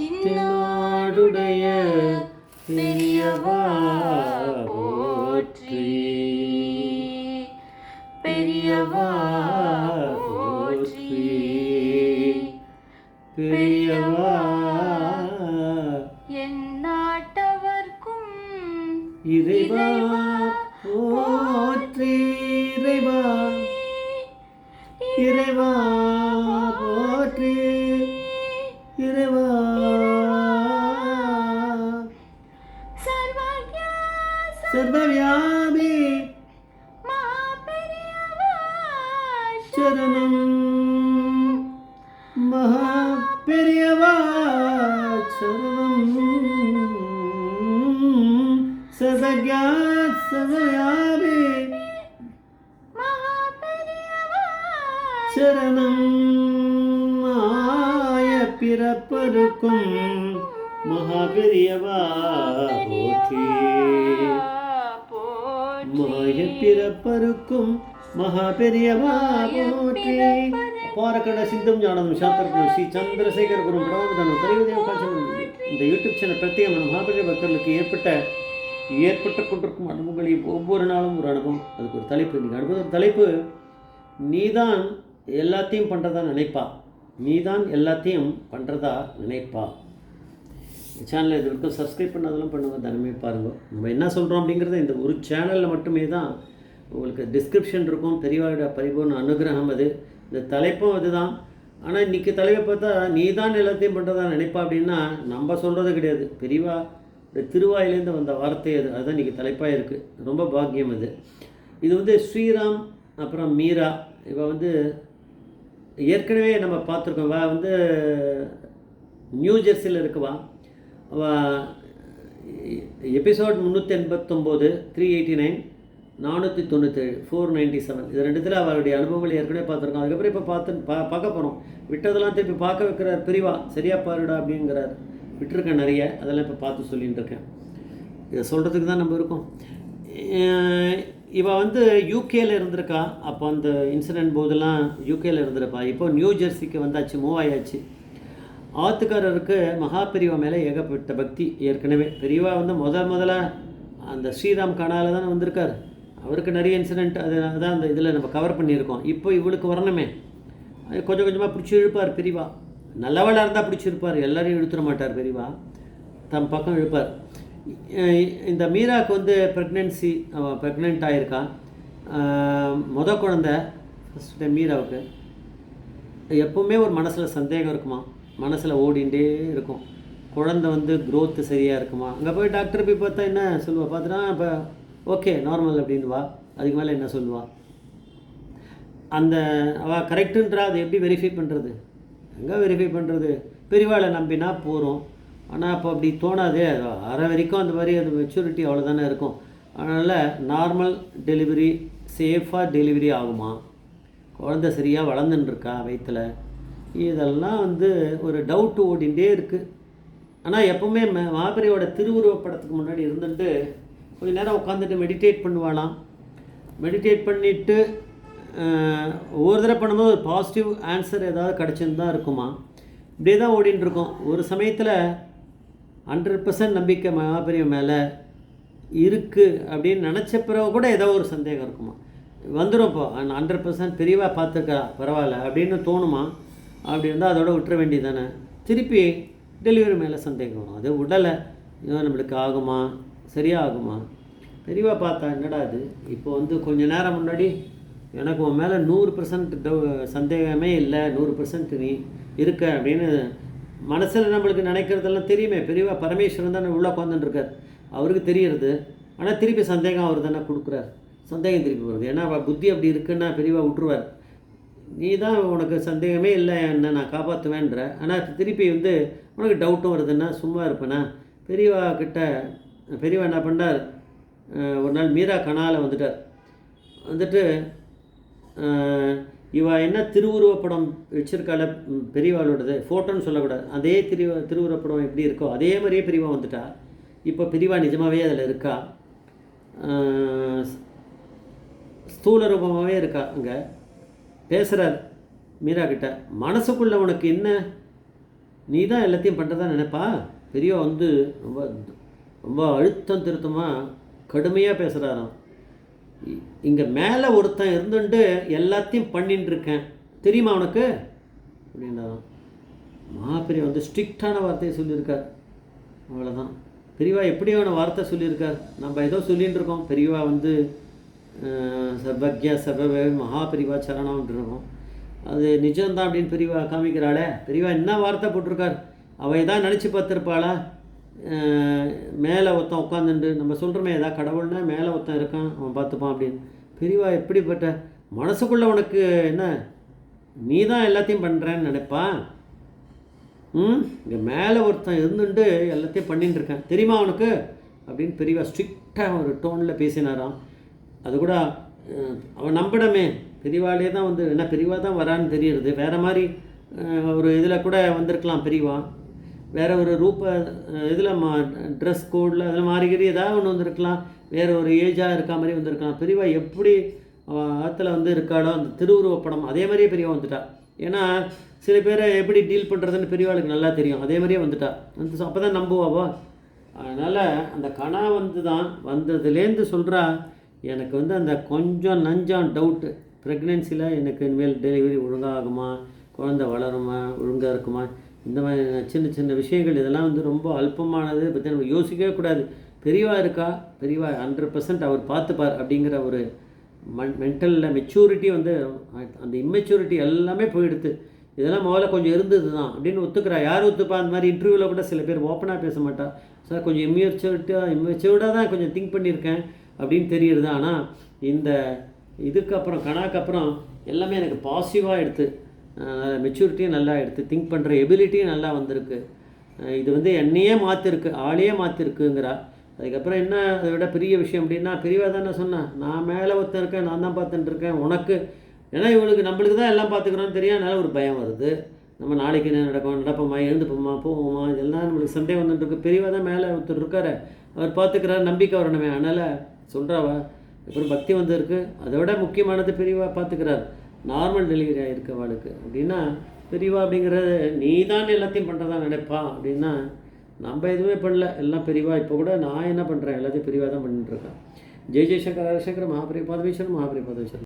தென்னாடுடைய பெரியவா போற்றி, பெரியவா போற்றி, பெரியவா என் நாட்டவர்க்கும் இறைவா போற்றி, இறைவா இறைவா போற்றி, இறைவா சர்வவியாபி சரணம் மகா பெரியவா சரணம் சர்வஜா சர்வவியாபி சரணம் மாய பிறப்பருக்கும் மகா பெரியவா போற்றி, மாய பிறப்பருக்கும் மகா பெரியவா போற்றி. பாரக்கண்ட சிந்தும் ஞானம் சாஸ்திரம் ஸ்ரீ சந்திரசேகர் குரு பிரபந்தனம் கலியுதயம் காட்சி. இந்த யூடியூப் சேனல் பிரத்யேகமான மகாபெரிய பக்தர்களுக்கு ஏற்பட்டு கொண்டிருக்கும் அனுபவங்களை ஒவ்வொரு நாளும் ஒரு அனுபவம். அதுக்கு ஒரு தலைப்பு, இன்றைக்கி அனுபவம் தலைப்பு நீதான் எல்லாத்தையும் பண்ணுறதா நினைப்பா, நீதான் எல்லாத்தையும் பண்ணுறதா நினைப்பா. சேனலை இது வரைக்கும் சப்ஸ்கிரைப் பண்ணதெல்லாம் பண்ணுங்கள், தினமே பாருங்கள். நம்ம என்ன சொல்கிறோம் அப்படிங்கிறத இந்த ஒரு சேனலில் மட்டுமே தான் உங்களுக்கு டிஸ்கிரிப்ஷன் இருக்கும். பெரியவாயோட பரிபூர்ண அனுகிரகம் அது, இந்த தலைப்பும் அதுதான். ஆனால் இன்றைக்கி தலைவை பார்த்தா நீ தான் எல்லாத்தையும் பண்ணுறதா நினைப்பா அப்படின்னா நம்ம சொல்கிறது கிடையாது, பெரியவா இந்த திருவாயிலேருந்து வந்த வார்த்தை அது. அதுதான் இன்றைக்கி தலைப்பாக இருக்குது. ரொம்ப பாக்கியம் அது. இது வந்து ஸ்ரீராம் அப்புறம் மீரா, இவள் வந்து ஏற்கனவே நம்ம பார்த்துருக்கோம். வா வந்து நியூ ஜெர்சியில் இருக்குவா. எபிசோட் 389, 389, 497, 497 இது ரெண்டுத்தில் அவருடைய அனுபவங்கள் ஏற்கனவே பார்த்துருக்கோம். அதுக்கப்புறம் இப்போ பார்க்க போகிறோம். விட்டதெல்லாம் திருப்பி பார்க்க வைக்கிறார் பெரியவா. சரியாக பாருடா அப்படிங்கிறார். விட்டுருக்கேன் நிறைய, அதெல்லாம் இப்போ பார்த்து சொல்லிகிட்டு இருக்கேன். இதை சொல்கிறதுக்கு தான் நம்ம இருக்கோம். இவள் வந்து யூகேயில் இருந்திருக்கா. அப்போ அந்த இன்சிடெண்ட் போதெல்லாம் யூகேயில் இருந்திருப்பா. இப்போ நியூ ஜெர்சிக்கு வந்தாச்சு, மூவ் ஆயாச்சு. ஆத்துக்காரருக்கு மகா பெரியவா மேலே ஏகப்பட்ட பக்தி. ஏற்கனவே பெரியவா வந்து முதல்ல அந்த ஸ்ரீராம் கனால தானே வந்திருக்கார். அவருக்கு நிறைய இன்சிடெண்ட் அதான் அந்த இதில் நம்ம கவர் பண்ணியிருக்கோம். இப்போ இவளுக்கு வரணுமே, கொஞ்சம் கொஞ்சமாக பிடிச்சி இழுப்பார் பெரியவா. நல்லவளாக இருந்தால் பிடிச்சிருப்பார், எல்லாரையும் இழுத்துட மாட்டார் பெரியவா, தம் பக்கம் இழுப்பார். இந்த மீராவுக்கு வந்து ப்ரெக்னென்ட் ஆகியிருக்கா. குழந்தை ஃபஸ்ட் டைம் மீராவுக்கு. எப்போவுமே ஒரு மனசில் சந்தேகம் இருக்குமா, மனசில் ஓடிண்டே இருக்கும். குழந்தை வந்து க்ரோத்து சரியாக இருக்குமா. அங்கே போய் டாக்டர் போய் பார்த்தா என்ன சொல்லுவாள், பார்த்துனா இப்போ ஓகே நார்மல் அப்படின்வா. அதுக்கு மேலே என்ன சொல்லுவாள், அந்த அவள் கரெக்டுன்றா. அது எப்படி வெரிஃபை பண்ணுறது, எங்கே வெரிஃபை பண்ணுறது? பெரியவாளை நம்பினா போகிறோம். ஆனால் அப்போ அப்படி தோணாதே. அரை வரைக்கும் அந்த மாதிரி அது மெச்சூரிட்டி அவ்வளோதானே இருக்கும். அதனால் நார்மல் டெலிவரி, சேஃபாக டெலிவரி ஆகுமா, குழந்தை சரியாக வளர்ந்துட்டுருக்கா வயிற்றில், இதெல்லாம் வந்து ஒரு டவுட்டு ஓடிண்டே இருக்குது. ஆனால் எப்போவுமே மாபெரியோட திருவுருவப்படத்துக்கு முன்னாடி இருந்துட்டு கொஞ்சம் நேரம் உட்காந்துட்டு மெடிடேட் பண்ணுவாளாம். மெடிடேட் பண்ணிவிட்டு ஒவ்வொரு தடவை பண்ணும்போது ஒரு பாசிட்டிவ் ஆன்சர் ஏதாவது கிடச்சின்னு தான் இருக்குமா. இப்படியே தான் ஓடின்னு இருக்கும். ஒரு சமயத்தில் 100% நம்பிக்கை மகாபெரிய மேலே இருக்குது அப்படின்னு நினச்ச பிறகு கூட ஏதோ ஒரு சந்தேகம் இருக்குமா. வந்துடும் இப்போ 100% பெரியவா பார்த்துருக்கா பரவாயில்ல அப்படின்னு தோணுமா. அப்படி இருந்தால் அதோட விட்டுற வேண்டியது தானே. திருப்பி டெலிவரி மேலே சந்தேகம் வரும். அது உடலை இதோ நம்மளுக்கு ஆகுமா, சரியாக ஆகுமா. பெரியவா பார்த்தா என்னடா அது, இப்போ வந்து கொஞ்சம் நேரம் முன்னாடி எனக்கு உன் மேலே 100% சந்தேகமே இல்லை, 100% நீ இருக்க அப்படின்னு மனசில் நம்மளுக்கு நினைக்கிறதெல்லாம் தெரியுமே. பெரியவா பரமேஸ்வரன் தானே உள்ளே உட்காந்துட்டுருக்கார், அவருக்கு தெரிகிறது. ஆனால் திருப்பி சந்தேகம் அவர் தானே கொடுக்குறார். சந்தேகம் திருப்பி வருது. ஏன்னா புத்தி அப்படி இருக்குன்னா பெரியவா விட்டுருவார். நீ தான் உனக்கு சந்தேகமே இல்லை, என்ன நான் காப்பாற்றுவேன்ற. ஆனால் திருப்பி வந்து உனக்கு டவுட்டும் வருதுன்னா சும்மா இருப்பேனா. பெரியவா என்ன பண்ணார், ஒரு நாள் மீரா கனால வந்துட்டு இவ என்ன திருவுருவப்படம் வச்சுருக்கால பெரியவாளோடது, ஃபோட்டோன்னு சொல்லக்கூடாது, அதே திருவுருவப்படம் எப்படி இருக்கோ அதே மாதிரியே பெரியவா வந்துட்டா. இப்போ பெரியவா நிஜமாகவே அதில் இருக்கா, ஸ்தூல ரூபமாகவே இருக்கா. அங்கே பேசுகிறார் மீரா கிட்ட, மனசுக்குள்ளே உனக்கு என்ன நீ தான் எல்லாத்தையும் பண்ணுறதா நினைப்பா. பெரியவா வந்து ரொம்ப ரொம்ப அழுத்தம் திருத்தமாக கடுமையாக பேசுகிறாராம். இங்கே மேலே ஒருத்தன் இருந்துட்டு எல்லாத்தையும் பண்ணிட்டு இருக்கேன் தெரியுமா உனக்கு அப்படின்னாராம். பெரிய வந்து ஸ்ட்ரிக்டான வார்த்தையை சொல்லியிருக்கார். அவ்வளோதான். பெரியவா எப்படியான வார்த்தை சொல்லியிருக்கார். நம்ம ஏதோ சொல்லிகிட்டு இருக்கோம். பெரியவா வந்து சர்வக்யா சர்வவே பெரியவா சரணம்னு இருக்கோம். அது நிஜம்தான் அப்படின்னு பெரியவா காமிக்கிறாளே. பெரியவா என்ன வார்த்தை போட்டிருக்கார். அவள் எதாவது நினச்சி பார்த்துருப்பாளா? மேலே ஒருத்தன் உட்காந்துட்டு நம்ம சொல்கிறோமே ஏதாவது கடவுள்னா மேலே ஒருத்தன் இருக்கான் அவன் பார்த்துப்பான் அப்படின்னு. பெரியவா எப்படிப்பட்ட மனசுக்குள்ளே உனக்கு என்ன நீ தான் எல்லாத்தையும் பண்ணுறேன்னு நினைப்பான். இங்கே மேலே ஒருத்தன் இருந்துட்டு எல்லாத்தையும் பண்ணிட்டு இருக்கேன் தெரியுமா அவனுக்கு அப்படின்னு பெரியவா ஸ்ட்ரிக்டாக ஒரு டோனில் பேசினாராம். அது கூட அவன் நம்பிடமே பெரியவாளே தான் வந்து என்ன பெரியவா தான் வரான்னு தெரியுறது. வேறு மாதிரி ஒரு இதில் கூட வந்திருக்கலாம் பெரியவா. வேறு ஒரு இதில் ட்ரெஸ் கோடில் அதில் மாறிக்கிற ஏதாவது ஒன்று வந்திருக்கலாம். வேறு ஒரு ஏஜாக இருக்கா மாதிரி வந்திருக்கலாம். பெரியவா எப்படி ஆற்றுல வந்து இருக்காளோ அந்த திருவுருவப்படம் அதே மாதிரியே பெரியவா வந்துட்டா. ஏன்னா சில பேரை எப்படி டீல் பண்ணுறதுன்னு பெரியவாளுக்கு நல்லா தெரியும். அதே மாதிரியே வந்துட்டா. வந்து அப்போ தான் நம்புவாவோ. அதனால் அந்த கணா வந்து தான் வந்ததுலேருந்து சொல்கிறா எனக்கு வந்து அந்த கொஞ்சம் நஞ்சம் டவுட்டு ப்ரெக்னென்சியில் எனக்கு இனிமேல் டெலிவரி ஒழுங்காக ஆகுமா, குழந்தை வளருமா, ஒழுங்காக இருக்குமா, இந்த மாதிரி சின்ன சின்ன விஷயங்கள் இதெல்லாம் வந்து ரொம்ப அல்பமானது பற்றி நம்ம யோசிக்கவே கூடாது. பெரியவா இருக்கா, பெரியவா 100% அவர் பார்த்துப்பார் அப்படிங்கிற ஒரு மென்டலில் மெச்சூரிட்டி வந்து அந்த இம்மெச்சூரிட்டி எல்லாமே போயிடுது. இதெல்லாம் முதல்ல கொஞ்சம் இருந்தது தான் அப்படின்னு ஒத்துக்கிறா. யார் ஒத்துப்பா? அந்த மாதிரி இன்டர்வியூவில் கூட சில பேர் ஓப்பனாக பேச மாட்டா. சார் கொஞ்சம் இம்மெச்சூர்டாக தான் கொஞ்சம் திங்க் பண்ணியிருக்கேன் அப்படின்னு தெரியுது. ஆனால் இந்த இதுக்கப்புறம் கணாக்கப்புறம் எல்லாமே எனக்கு பாசிட்டிவாக எடுத்து மெச்சூரிட்டியும் நல்லா எடுத்து திங்க் பண்ணுற எபிலிட்டியும் நல்லா வந்திருக்கு. இது வந்து என்னையே மாற்றிருக்கு, ஆளையே மாற்றிருக்குங்கிறா. அதுக்கப்புறம் என்ன அதை விட பெரிய விஷயம் அப்படின்னா பெரியவா தானே சொன்னேன் நான் மேலே ஒருத்தன் இருக்கேன், நான் தான் பார்த்துட்டு இருக்கேன் உனக்கு. ஏன்னா இவளுக்கு நம்மளுக்கு தான் எல்லாம் பார்த்துக்கிறோன்னு தெரியும். அதனால் ஒரு பயம் வருது. நம்ம நாளைக்கு என்ன நடக்கும், நடப்போமா, எழுந்துப்போமா, போவோமா, இதெல்லாம் நம்மளுக்கு சந்தேகம் வந்துட்டுருக்கு. பெரியவா தான் மேலே ஒருத்தர் இருக்கார், அவர் பார்த்துக்கிறார், நம்பிக்கை வரணுமே. அதனால் சொல்கிறாவா அப்புறம் பக்தி வந்திருக்கு. அதை விட முக்கியமானது பெரியவா பார்த்துக்கிறார். நார்மல் டெலிவரி ஆகிருக்கு அவளுக்கு அப்படின்னா பெரியவா அப்படிங்கிறது நீ தான் எல்லாத்தையும் பண்ணுறதா நினைப்பா அப்படின்னா நம்ம எதுவுமே பண்ணல, எல்லாம் பெரியவா. இப்போ கூட நான் என்ன பண்ணுறேன் எல்லாத்தையும் பெரியவா தான் பண்ணிட்டுருக்கேன். ஜெய் ஜெய்சங்கர் ஹரசங்கர் மகாபிரிய பாதவேஸ்வரன் மகாபிரிய பாதவேஸ்வரன்.